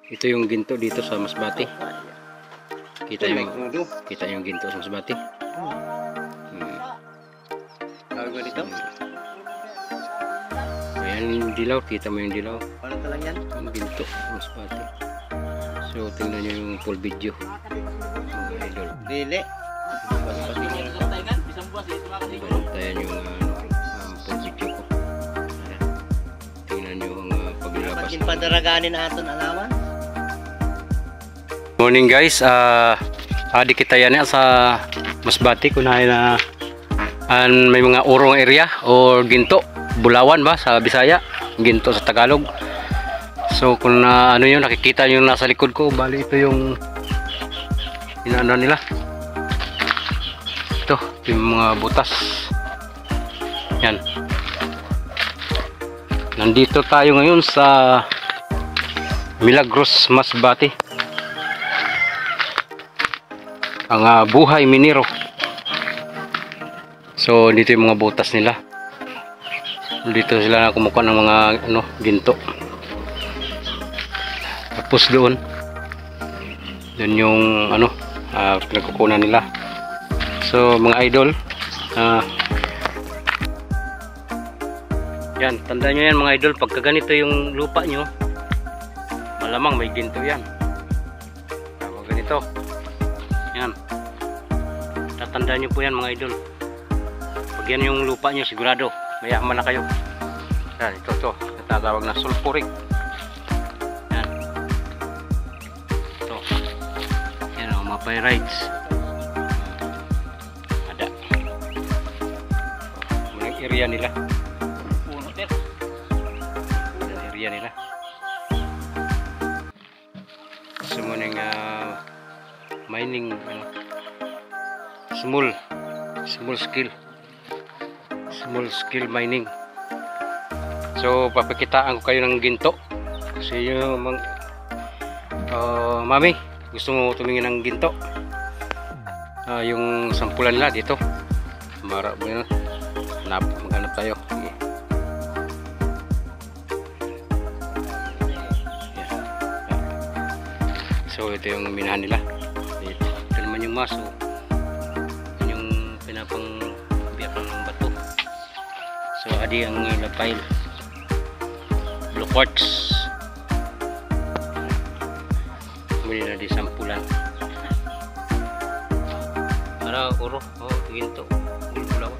Ito yung ginto dito sa Masbate. Kita yung ginto sa Masbate. Tawag dito? Ayan yung dilaw, kita mo yung dilaw. Ano talang yan? Yung ginto sa Masbate. So tingnan nyo yung full video. Mga idol. Dili. Bantayan yung full video ko. Ayan. Tingnan nyo ang paglabas. Pagin padaraganin natin alaman. Morning guys, adi kita yan sa Masbate kunahin na may mga urong area o ginto, Bulawan ba sa Bisaya, ginto sa Tagalog. So kung ano yun, nakikita nyo nasa likod ko, bali ito yung inaano nila. Ito yung mga butas. Yan. Nandito tayo ngayon sa Milagros, Masbate. Ang buhay minero. So dito yung mga butas nila. Dito sila kumukuha ng mga ginto. Tapos doon yung pinagkukunan nila. So mga idol, yan, tandaan nyo yan mga idol, pagka ganito yung lupa nyo, malamang may ginto yan. Pag ganito, yan, tatandaan nyo po yan mga idol. Pag yan yung lupa nyo, sigurado mayaman na kayo. Yan, ito natatawag na sulfuric. Yan, ito yan o, mga pyrites. Ada mga area nila, area nila. So muning mining, small scale mining. So papakitaan ko kayo ng ginto kasi yung mami, gusto mo tumingin ng ginto. Yung sampulan nila dito, maghanap tayo. So ito yung minahan nila. Ito naman yung maso, yung pinapang biyak ng bato. So adi ang lapile, blue quartz. Muli na di sampulan. Para uro, ginto, bulbulaw.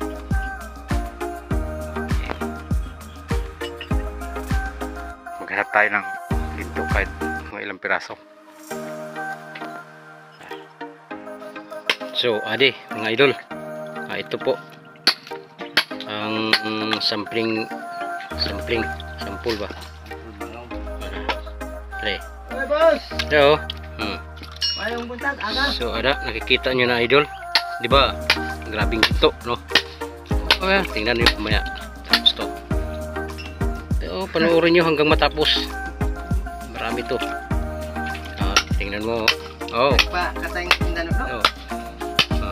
Maghanap tayo ng ginto kahit mga ilang piraso. So adi mga idol, ito po ang sample ba? Pre. Hoy boss. Hello. Mayong buntag aga. So ada, nakikita nyo na idol, di ba? Grabing ito, no? Tingnan niyo kumaya. Tapos to. Panoorin nyo hanggang matapos. Marami to. Tingnan mo. Pa katayng tindan no.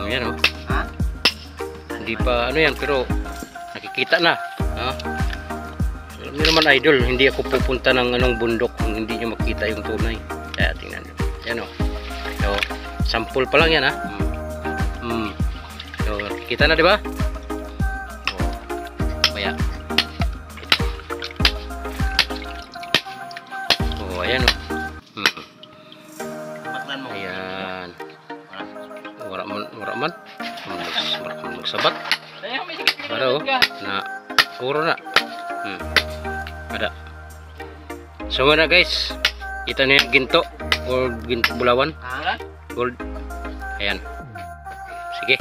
Yan o. Ha? Hindi pa yan, pero nakikita na. Alam niyo naman idol, hindi ako pupunta ng bundok kung hindi nyo makita yung tunay. Kaya tingnan nyo. Yan o. So, sample pa lang yan ha. So, nakikita na diba? Maya. Ayan o. Baklan mo. Ayan. Wala man magsabat. Ada na puro na. Ada. So mana guys, kita na yung ginto or ginto Bulawan. Gold. Ayan. Sige.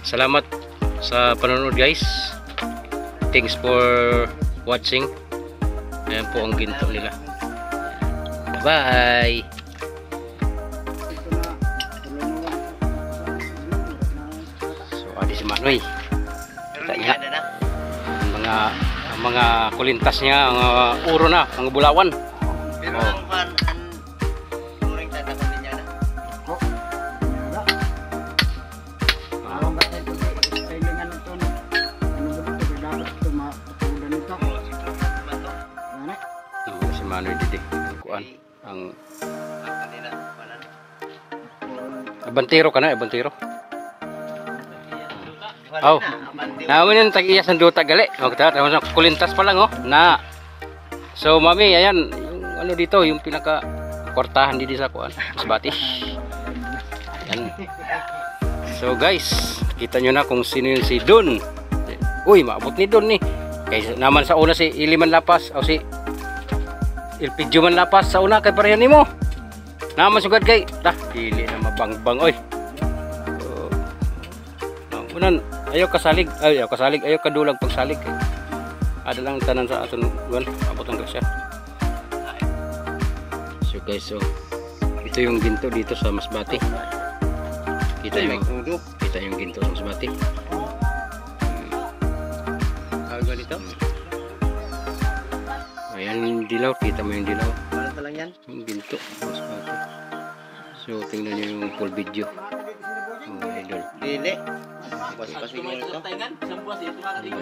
Salamat sa panonood guys. Thanks for watching. Ayan po ang ginto nila. Bye. Si Manoy, kita niya ang mga kulintas niya, ang uro na, ang Bulawan. Pero ang turing tatapan niya na. Si Manoy didi. kuan ang Ako nila. Wanan. abantero kana abantero. Wala Aw. na. Abante. Naman yung tag-iya sa duta gali. O ta kulintas pa lang oh. Na. So mami, ayan yung ano dito, yung pinaka kwartahan dito sa kuan, Masbate. Ayan. So guys, kita nyo na kung sino yung si Don. Uy, maabot ni Don ni. Kaya naman sa una si Iliman Lapas o si Ilpidio Man Lapas sa una kay pareho nimo. Naman sugad kay ta dili na mabangbang oy. Unan ayaw kasalig, ayaw kadulag pagsalig kay. Ada lang tanan sa aton wan, abutan ka siya. So guys, so ito yung ginto dito sa Masbate. Kita yung ginto sa Masbate. Bago dito. Ayan yung dilaw, kita mo yung dilaw. Wala pa lang yan. Yung ginto sa Masbate. So tingnan nyo yung full video. Mga idol. Dili. Pas-pasing mo ito.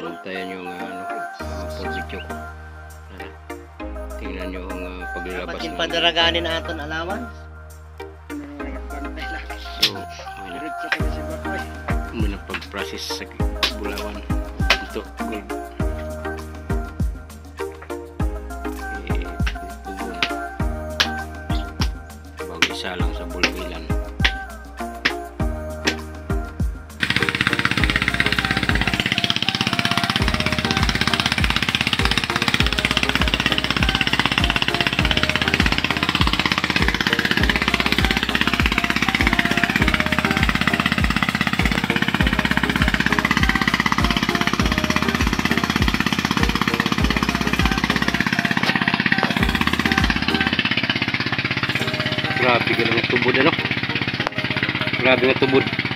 Bantayan yung full video ko. Tingnan nyo ang paglalabas Dapat yung padaraganin na aton alawan. So, muna pag-process sa bulawan. Ito, gold. Pugong. Bago isa lang sa bulwilan. Grabe ka lang tubod ano. Grabe nga tubod.